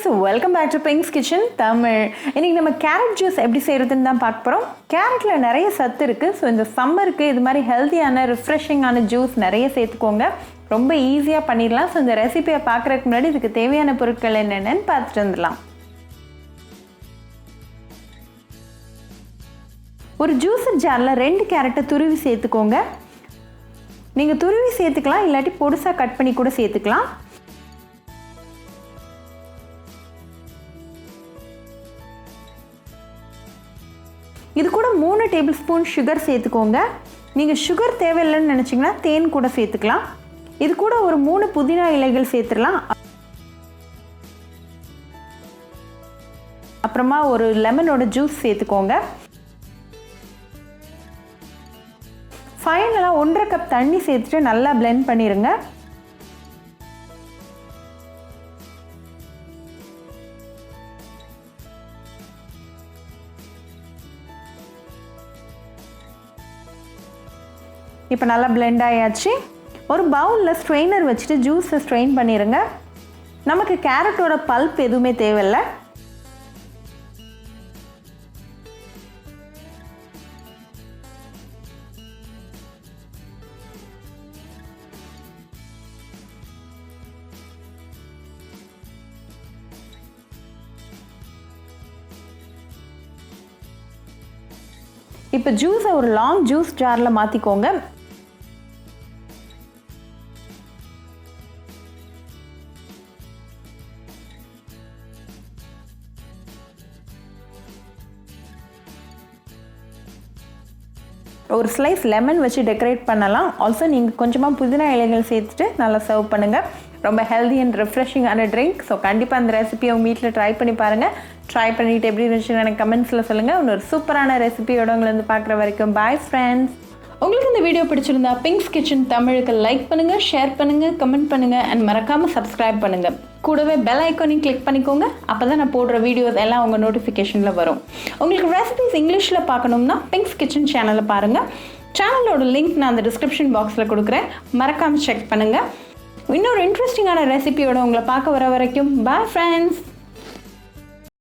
friends, welcome back to Pink's Kitchen Tamil. இன்னைக்கு நம்ம carrot juice எப்படி செய்யறதுன்னு தான் பார்க்க போறோம். கேரட்ல நிறைய சத்து இருக்கு. சோ இந்த சம்மருக்கு இது மாதிரி ஹெல்தியான ரிஃப்ரெஷிங்கான ஜூஸ் நிறைய சேர்த்துக்கோங்க. ரொம்ப ஈஸியா பண்ணிடலாம். சோ இந்த ரெசிபியை பார்க்கறதுக்கு முன்னாடி இதுக்கு தேவையான பொருட்கள் என்னென்னன்னு பார்த்துட்டு வந்துடலாம். ஒரு ஜூஸர் ஜார்ல 2 கேரட்டை துருவி சேர்த்துக்கோங்க. நீங்க துருவி சேர்த்துக்கலாம், இல்லாட்டி பொடிசா கட் பண்ணி கூட சேர்த்துக்கலாம். இது கூட 3 டேபிள் ஸ்பூன் சுகர் சேர்த்துக்கோங்க. நீங்கள் சுகர் தேவையில்லைன்னு நினச்சிங்கன்னா தேன் கூட சேர்த்துக்கலாம். இது கூட ஒரு 3 புதினா இலைகள் சேர்த்துடலாம். அப்புறமா ஒரு லெமனோட ஜூஸ் சேர்த்துக்கோங்க. ஃபைனலாக 1.5 கப் தண்ணி சேர்த்துட்டு நல்லா பிளெண்ட் பண்ணிடுங்க. இப்போ நல்லா பிளெண்ட் ஆயாச்சு. ஒரு பவுலில் ஸ்ட்ரெயினர் வச்சுட்டு ஜூஸை ஸ்ட்ரெயின் பண்ணிடுங்க. நமக்கு கேரட்டோட பல்ப் எதுவுமே தேவையில்லை. இப்போ ஜூஸை ஒரு லாங் ஜூஸ் ஜாரில் மாற்றிக்கோங்க. ஒரு ஸ்லைஸ் லெமன் வச்சு டெக்கரேட் பண்ணலாம். ஆல்சோ நீங்கள் கொஞ்சமாக புதினா இலைகள் சேர்த்துட்டு நல்லா சர்வ் பண்ணுங்கள். ரொம்ப ஹெல்தி அண்ட் ரெஃப்ரெஷிங்கான ட்ரிங்க். ஸோ கண்டிப்பாக அந்த ரெசிபியை உங்கள் வீட்டில் ட்ரை பண்ணி பாருங்கள். ட்ரை பண்ணிவிட்டு எப்படி இருந்துச்சுன்னு எனக்கு கமெண்ட்ஸில் சொல்லுங்கள். இன்னொரு சூப்பரான ரெசிபியோட உங்களை வந்து பார்க்குற வரைக்கும் பாய் ஃப்ரெண்ட்ஸ். உங்களுக்கு இந்த வீடியோ பிடிச்சிருந்தா பிங்க்ஸ் கிச்சன் தமிழுக்கு லைக் பண்ணுங்கள், ஷேர் பண்ணுங்கள், கமெண்ட் பண்ணுங்கள் அண்ட் மறக்காமல் சப்ஸ்கிரைப் பண்ணுங்கள். கூடவே பெல் ஐக்கானையும் கிளிக் பண்ணிக்கோங்க. அப்போ தான் நான் போடுற வீடியோஸ் எல்லாம் உங்கள் நோட்டிஃபிகேஷனில் வரும். உங்களுக்கு ரெசிபிஸ் இங்கிலீஷில் பார்க்கணும்னா பிங்க்ஸ் கிச்சன் சேனலை பாருங்கள். சேனலோட லிங்க் நான் அந்த டிஸ்கிரிப்ஷன் பாக்ஸில் கொடுக்குறேன். மறக்காமல் செக் பண்ணுங்கள். இன்னொரு இன்ட்ரெஸ்டிங்கான ரெசிபியோட உங்களை பார்க்க வர வரைக்கும் பாய் ஃப்ரெண்ட்ஸ்.